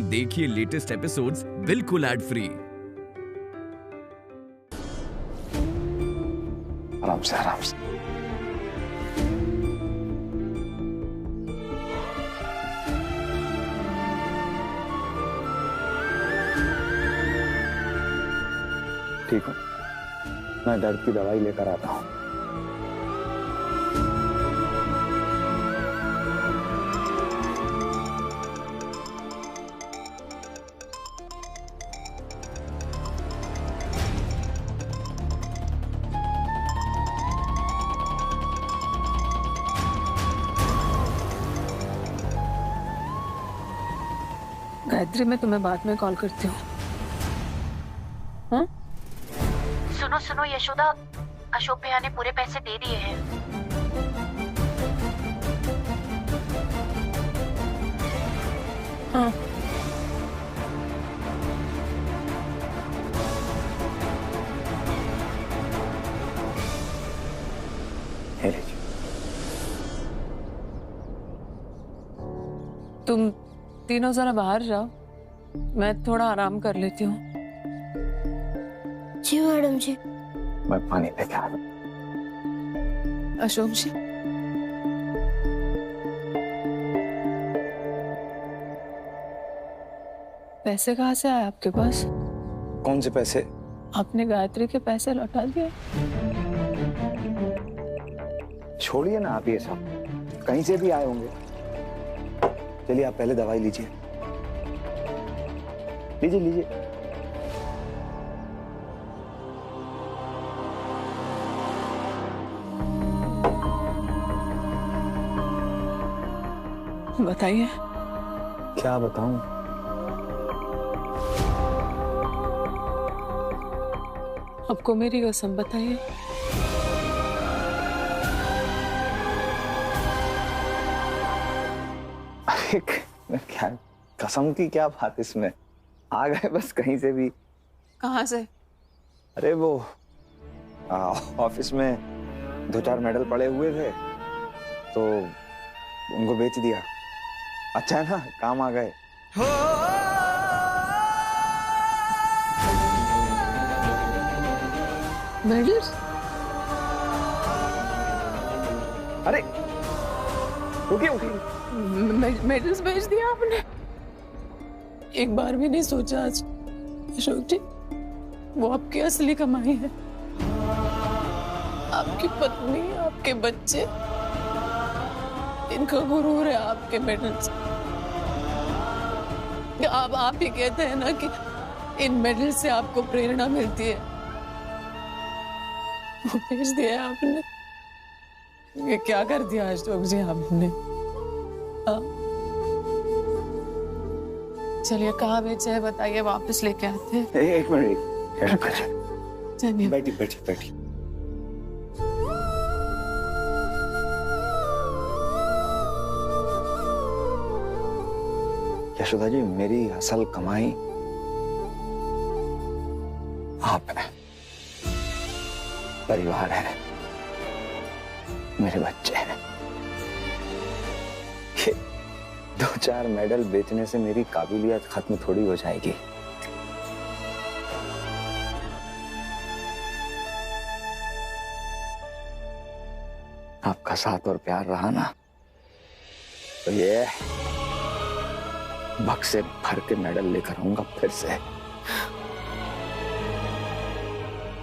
देखिए latest episodes बिल्कुल ad free. आराम से आराम से। ठीक हूँ, मैं दर्द की दवाई लेकर आता हूँ। गायत्री, मैं तुम्हें बाद में कॉल करती हूँ। हाँ? सुनो सुनो यशोदा, अशोक भैया ने पूरे पैसे दे दिए हैं। हाँ। ये लीजिए। तुम तीनों जरा बाहर जाओ, मैं थोड़ा आराम कर लेती हूँ। जी मैडम जी। मैं पानी लेके आ रहा हूँ। अशोक जी, पैसे कहाँ से आए आपके पास? कौन से पैसे? आपने गायत्री के पैसे लौटा दिए? छोड़िए ना आप ये सब, कहीं से भी आए होंगे। चलिए आप पहले दवाई लीजिए। लीजिए लीजिए। बताइए। क्या बताऊं? आपको मेरी कसम बताइए। अरे क्या कसम की क्या बात इसमें? आ गए बस कहीं से भी। कहाँ से? अरे वो ऑफिस में 2-4 मेडल पड़े हुए थे तो उनको बेच दिया। अच्छा है ना, काम आ गए। मेडल्स? अरे रुकिए रुकिए। मेडल्स बेच दिया आपने? एक बार भी नहीं सोचा आज अशोक जी, वो आपकी असली कमाई है। आपकी पत्नी, आपके बच्चे, इनका गुरूर है आपके मेडल्स। आप ही कहते हैं ना कि इन मेडल से आपको प्रेरणा मिलती है, वो बेच दिया आपने। ये क्या कर दिया अशोक जी आपने? चलिए कहाँ बेचे है बताइए, वापस लेके आते हैं। एक मिनट। चलिए बैठी बैठी बैठी। यशोदा जी, मेरी असल कमाई आप है, परिवार है, मेरे बच्चे हैं। ये 2-4 मेडल बेचने से मेरी काबिलियत खत्म थोड़ी हो जाएगी। आपका साथ और प्यार रहा ना, तो ये बक्से भर के मेडल लेकर आऊंगा फिर से।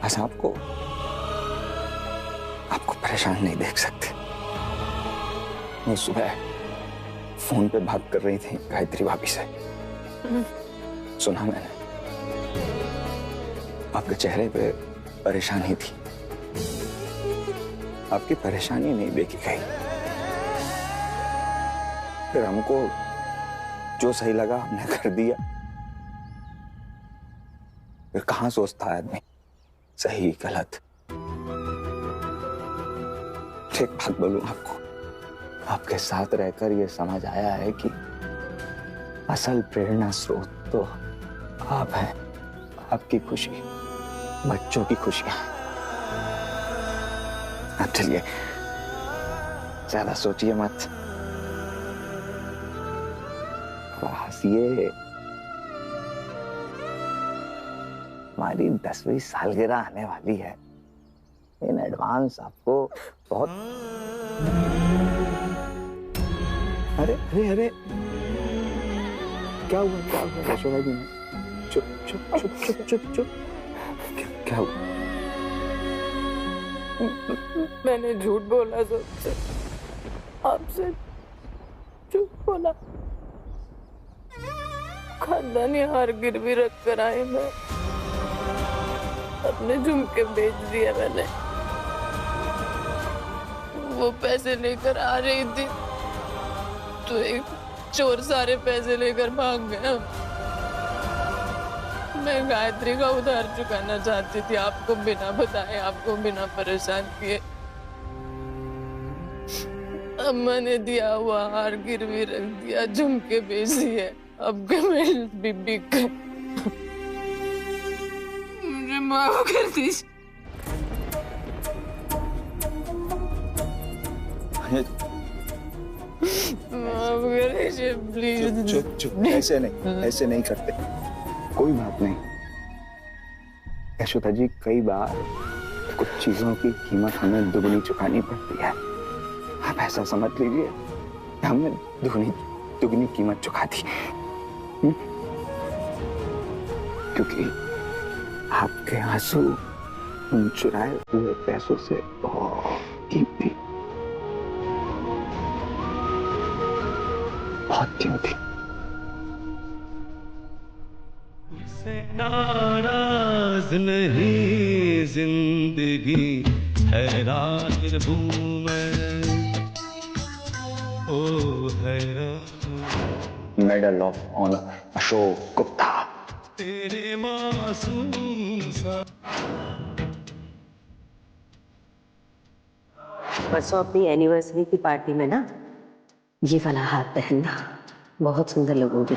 बस आपको परेशान नहीं देख सकते। वो सुबह फोन पे बात कर रही थी गायत्री भाभी से, सुना मैंने। आपके चेहरे पे परेशानी थी, आपकी परेशानी नहीं देखी गई। फिर हमको जो सही लगा हमने कर दिया। फिर कहाँ सोचता है आदमी सही गलत। एक बात बोलूं आपको, आपके साथ रहकर ये समझ आया है कि असल प्रेरणा स्रोत तो आप हैं। आपकी खुशी, बच्चों की खुशियां। अब चलिए, ज्यादा सोचिए मत। और हंसिए। हमारी 10वीं सालगिरह आने वाली है। इन एडवांस आपको बहुत। अरे अरे अरे, क्या हुआ यशोदा जी? चुप चुप चुप चुप चुप चुप। क्या हुआ? मैंने झूठ बोला सबसे, आपसे झूठ बोला। खानदानी हार गिरवी रख कर आए मैं, अपने झुमके बेच दिए मैंने। वो पैसे लेकर आ रही थी तो एक चोर सारे पैसे लेकर भाग गया। मैं गायत्री का उधार चुकाना चाहती थी, आपको बिना बताए, आपको बिना परेशान किए। अम्मा ने दिया हुआ हार गिरवी रख दिया, झुमके बेच दिए। अब क्या मेरी बीबी का, मुझे माफ कर दीजिए। माफ कर दीजिए प्लीज। चुप चुप, ऐसे नहीं करते। कोई बात नहीं यशोदा जी, कई बार कुछ चीजों की कीमत हमें दुगनी चुकानी पड़ती है। आप ऐसा समझ लीजिए हमने दुगनी कीमत चुका दी, क्योंकि आपके आंसू उन चुराए हुए पैसों से बहुत कीमती से नाराज नहीं जिंदगी हैरान हूँ मैं, ओ हैरान। Medal of honour Ashok Gupta. तेरे मासूम सा। परसों अपनी एनिवर्सरी की पार्टी में ना ये वाला हाथ पहनना, बहुत सुंदर लगोगी।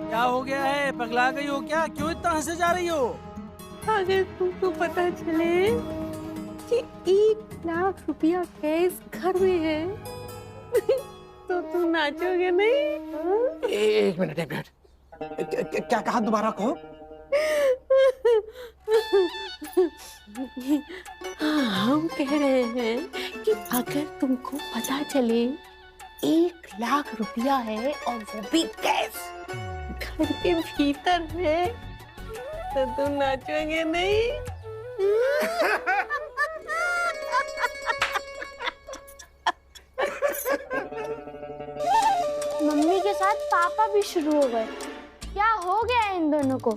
क्या हो गया है? पगला गई हो क्या? क्यों इतना हंसे जा रही हो? अगर तुमको पता चले कि 1 लाख रुपया कैश घर में है तो तुम नाचोगे नहीं? एक मिनट। क्या कहा? दोबारा कहो। हम कह रहे हैं कि अगर तुमको पता चले 1 लाख रुपया है और वो भी कैश घर के भीतर है तो तुम नाचोगे नहीं? मम्मी के साथ पापा भी शुरू हो गए। क्या हो गया इन दोनों को?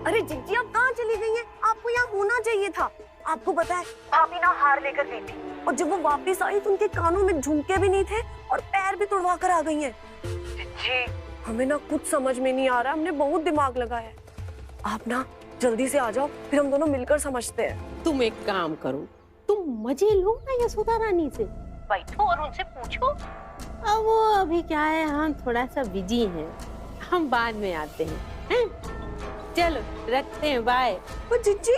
अरे जिज्जी आप कहाँ चली गई हैं? आपको यहाँ होना चाहिए था। आपको पता है भाभी ना हार लेकर गई थी और जब वो वापस आई तो उनके कानों में झुमके भी नहीं थे और पैर भी तुड़वा कर आ गई हैं। जिज्जी हमें ना कुछ समझ में नहीं आ रहा, हमने बहुत दिमाग लगाया है। आप ना जल्दी से आ जाओ, फिर हम दोनों मिलकर समझते हैं। तुम एक काम करो, तुम मजे लो ना यशोदा रानी से, बैठो और उनसे पूछो। अब वो अभी क्या है, हम थोड़ा सा बिजी हैं, हम बाद में आते हैं। चलो रखते हैं, बाय। वो जिज्जी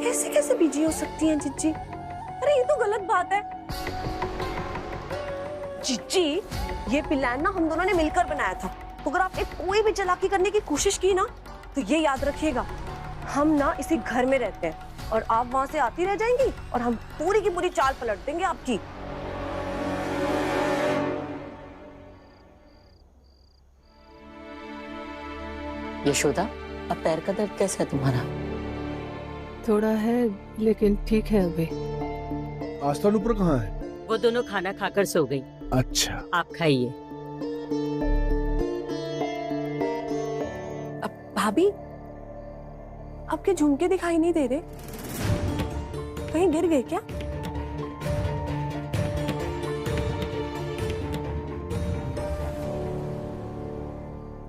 ऐसे कैसे बिजी हो सकती हैं जिज्जी? अरे ये तो गलत बात है। जिज्जी ये प्लान ना हम दोनों ने मिलकर बनाया था, तो अगर आपने कोई भी चालाकी करने की कोशिश की ना तो ये याद रखिएगा हम ना इसी घर में रहते हैं और आप वहां से आती रह जाएंगी और हम पूरी की पूरी चाल पलट देंगे आपकी। यशोदा, अब पैर का दर्द कैसा है तुम्हारा? थोड़ा है लेकिन ठीक है अभी। आस्था ऊपर कहाँ है? वो दोनों खाना खाकर सो गई। अच्छा, आप खाइए। भाभी, आपके झुमके दिखाई नहीं दे रहे, कहीं गिर गए क्या?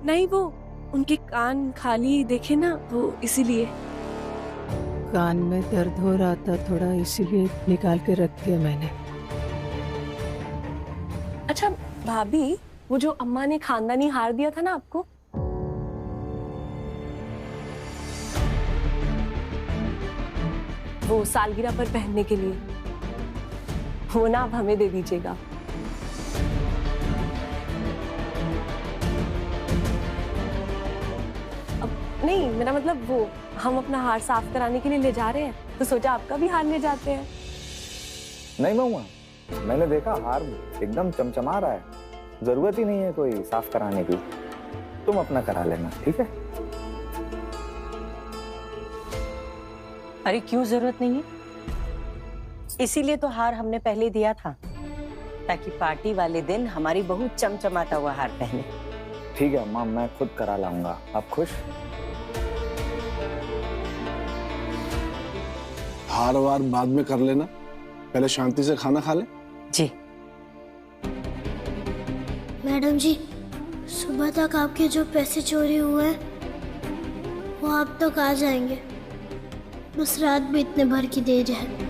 नहीं, वो उनके कान खाली देखे ना, तो इसीलिए। कान में दर्द हो रहा था थोड़ा, इसीलिए निकाल के रख दिया मैंने। अच्छा भाभी, वो जो अम्मा ने खानदानी हार दिया था ना आपको, वो सालगिरह पर पहनने के लिए, वो ना आप हमें दे दीजिएगा। नहीं, मेरा मतलब वो हम अपना हार साफ कराने के लिए ले जा रहे हैं, तो सोचा आपका भी हार ले जाते हैं। नहीं महुआ, मैंने देखा हार एकदम चमचमा रहा है, जरूरत ही नहीं है कोई साफ कराने की, तुम अपना करा लेना, ठीक है? अरे क्यों जरूरत नहीं है? इसीलिए तो हार हमने पहले दिया था, ताकि पार्टी वाले दिन हमारी बहू चमचमाता हुआ हार पहने। ठीक है अम्मा, मैं खुद करा लाऊंगा। आप खुश? हार वार बाद में कर लेना, पहले शांति से खाना खा ले। जी मैडम जी, सुबह तक आपके जो पैसे चोरी हुए हैं वो आप तक आ जाएंगे, बस रात भी इतने भर की देर है।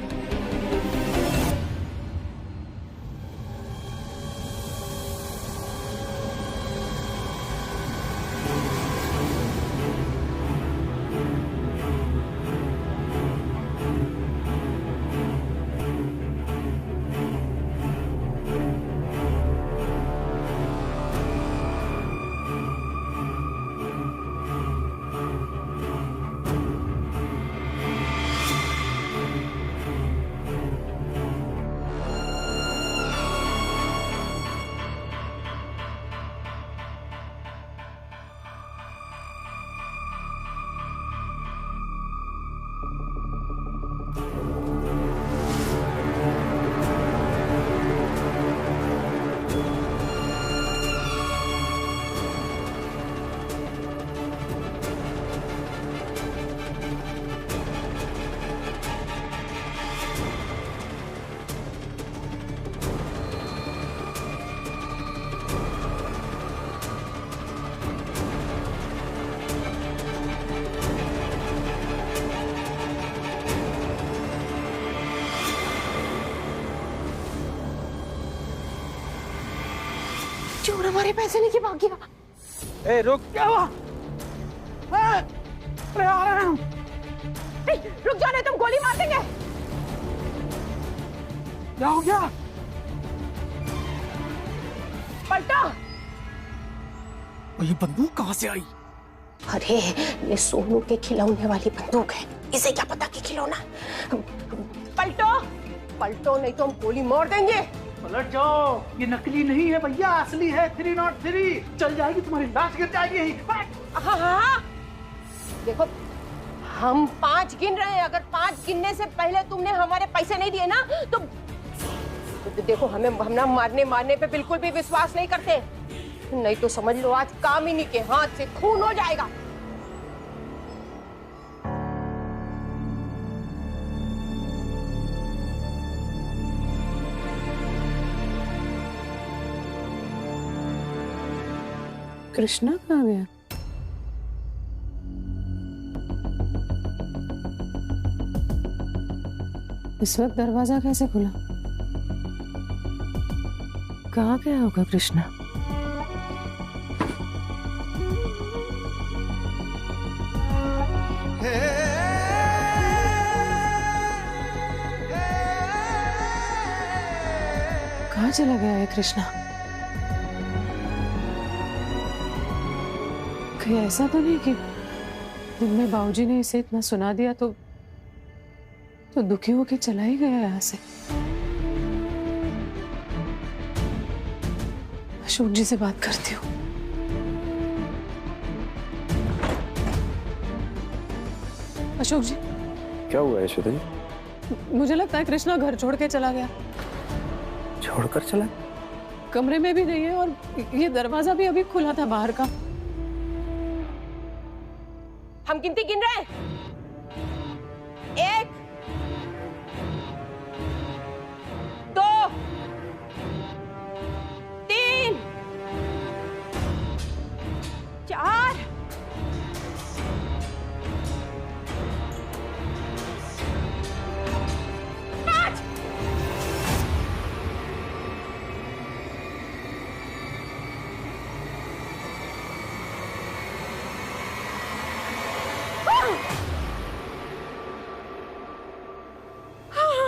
चोर हमारे पैसे लेके भाग गया। ए रुक, क्या हुआ? अरे आ रहे हैं हम। रुक जाओ, नहीं तुम गोली मार देंगे। क्या हो गया? पलटा। ये बंदूक कहाँ से आई? अरे ये सोनू के खिलौने वाली बंदूक है, इसे क्या पता कि खिलौना। पलटो पलटो, नहीं तो हम गोली मार देंगे। पलट जाओ, ये नकली नहीं है भैया, असली है। 303 चल जाएगी, तुम्हारी लाश गिर जाएगी यहीं। हाँ हाँ, देखो हम 5 गिन रहे हैं, अगर 5 गिनने से पहले तुमने हमारे पैसे नहीं दिए ना तो देखो हम ना मारने पे बिल्कुल भी विश्वास नहीं करते, नहीं तो समझ लो आज कामिनी के हाथ से खून हो जाएगा। कृष्णा कहाँ गया? इस वक्त दरवाजा कैसे खुला? कहाँ गया होगा कृष्णा? कहाँ चला गया है कृष्णा? कहीं ऐसा तो नहीं कि दिन में बाबूजी ने इसे इतना सुना दिया तो दुखी होके चला ही गया यहाँ से। अशोक जी से बात करती हूँ। अशोक जी, क्या हुआ यशोदा जी? मुझे लगता है कृष्णा घर छोड़ के चला गया। छोड़कर चला? कमरे में भी नहीं है और ये दरवाजा भी अभी खुला था बाहर का। हम गिनती गिन रहे हैं। 1 2 3 4 5।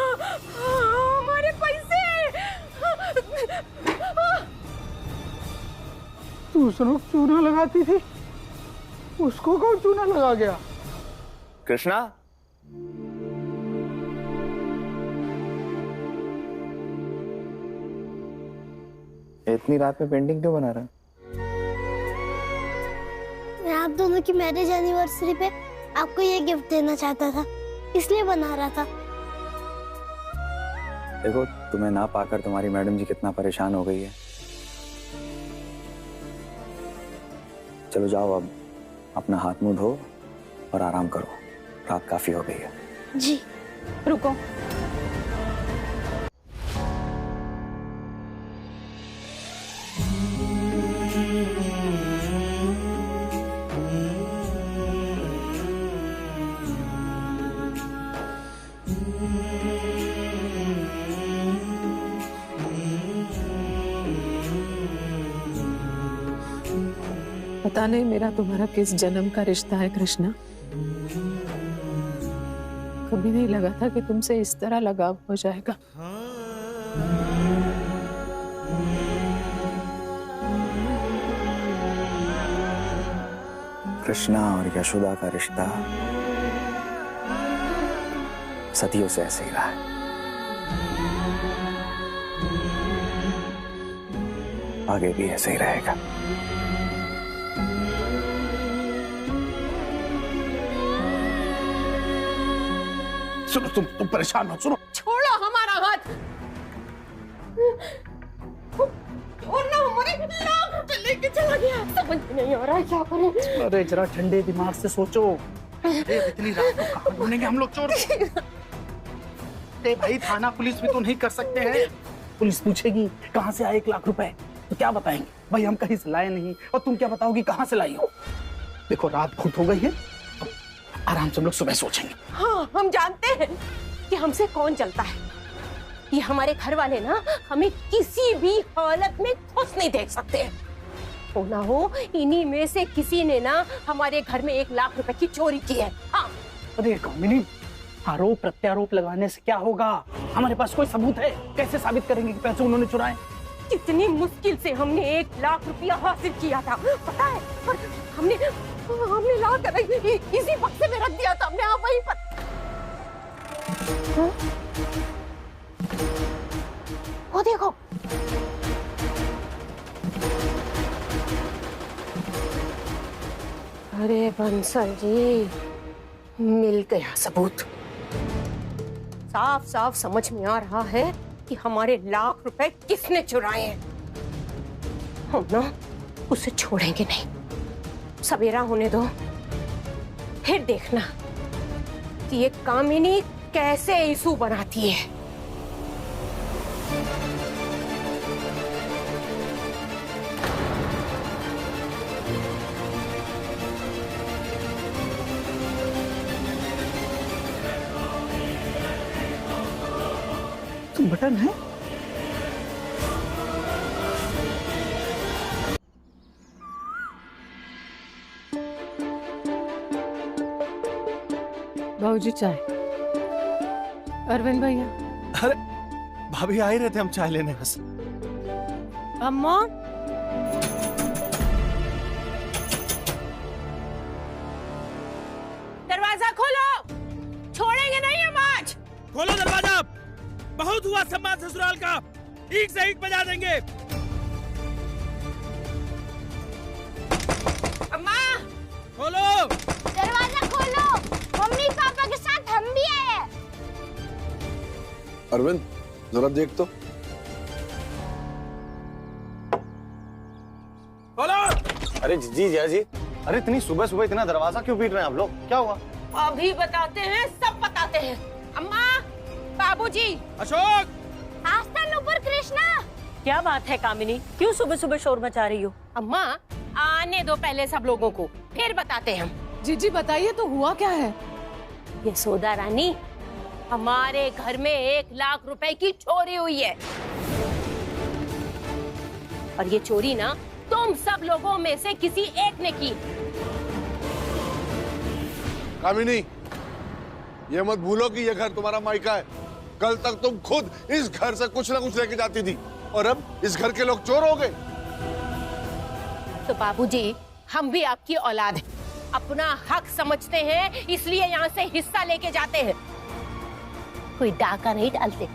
हमारे पैसे। तू उसको चूना लगाती थी, उसको कौन चूना लगा गया? कृष्णा, इतनी रात में पेंटिंग क्यों बना रहा है? मैं आप दोनों की मैरिज एनिवर्सरी पे आपको ये गिफ्ट देना चाहता था, इसलिए बना रहा था। देखो, तुम्हें ना पाकर तुम्हारी मैडम जी कितना परेशान हो गई है। चलो जाओ, अब अपना हाथ मुंह धो और आराम करो, रात काफी हो गई है। जी। रुको, पता नहीं मेरा तुम्हारा किस जन्म का रिश्ता है कृष्णा। कभी नहीं लगा था कि तुमसे इस तरह लगाव हो जाएगा। कृष्णा और यशोदा का रिश्ता सदियों से ऐसे ही रहा है। आगे भी ऐसे ही रहेगा। सुनो, तुम परेशान मत। सुनो, छोड़ो हमारा हाथ। छोड़ना, हमारे लाख रुपए लेके चला गया। समझ नहीं आ रहा है क्या करें। अरे जरा ठंडे दिमाग से सोचो। अरे इतनी रात को कहाँ ढूंढेंगे हम लोग चोर? भाई, थाना पुलिस भी तो नहीं कर सकते हैं। पुलिस पूछेगी कहाँ से आए 1 लाख रुपए, तो क्या बताएंगे? भाई हम कहीं से लाए नहीं, और तुम क्या बताओगी कहाँ से लाई हो? देखो, रात बहुत हो गई है, आराम से हम लोग सुबह सोचेंगे। हाँ, हम जानते हैं कि हमसे कौन चलता है। ये हमारे घर वाले ना हमें किसी भी हालत में खुश नहीं देख सकते। हो ना हो, इन्हीं में से किसी ने ना हमारे घर में 1 लाख रुपए की चोरी की है। हाँ। अरे कामिनी, आरोप प्रत्यारोप लगाने से क्या होगा? हमारे पास कोई सबूत है? कैसे साबित करेंगे कि पैसे उन्होंने चुराए? कितनी मुश्किल से हमने 1 लाख रुपया हासिल किया था, पता है? और हमने ला कर इसी बक्से में रख दिया था हमने। आप वहीं पर। वो देखो, अरे बंसल जी, मिल गया सबूत। साफ साफ समझ में आ रहा है कि हमारे लाख रुपए किसने चुराए हैं। हम ना उसे छोड़ेंगे नहीं। सवेरा होने दो, फिर देखना कि ये कामिनी कैसे इशू बनाती है। तुम बटन है? बाबूजी चाय। अरविंद भैया। अरे भाभी आ ही रहे थे हम चाय लेने बस। अम्मा, खोलो दरवाजा। बहुत हुआ सम्मान ससुराल का, ईंट से ईंट बजा देंगे। अम्मा खोलो। दरवाजा खोलो, मम्मी पापा के साथ हम भी आए हैं। अरविंद जरा देख तो। खोलो। अरे जी जया जी, अरे इतनी सुबह सुबह इतना दरवाजा क्यों पीट रहे हैं आप लोग? क्या हुआ? अभी बताते हैं, सब बताते हैं। अम्मा, बाबूजी, अशोक, आस्था, नुपुर, कृष्णा। क्या बात है कामिनी, क्यों सुबह सुबह शोर मचा रही हो? अम्मा आने दो पहले सब लोगों को, फिर बताते हैं हम। जीजी बताइए तो हुआ क्या है? यशोदा रानी, हमारे घर में 1 लाख रुपए की चोरी हुई है। और ये चोरी ना तुम सब लोगों में से किसी एक ने की। कामिनी, ये मत भूलो कि ये घर तुम्हारा मायका है। कल तक तुम खुद इस घर से कुछ ना कुछ लेके जाती थी और अब इस घर के लोग चोर हो गए। तो बाबूजी, हम भी आपकी औलाद हैं, अपना हक समझते हैं, इसलिए यहाँ से हिस्सा लेके जाते हैं। कोई डाका नहीं डालते।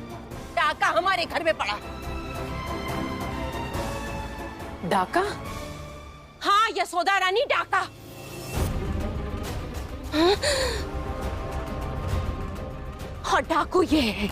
डाका हमारे घर में पड़ा। डाका? हाँ यशोदा रानी, डाका। हाँ? और डाकू ये है।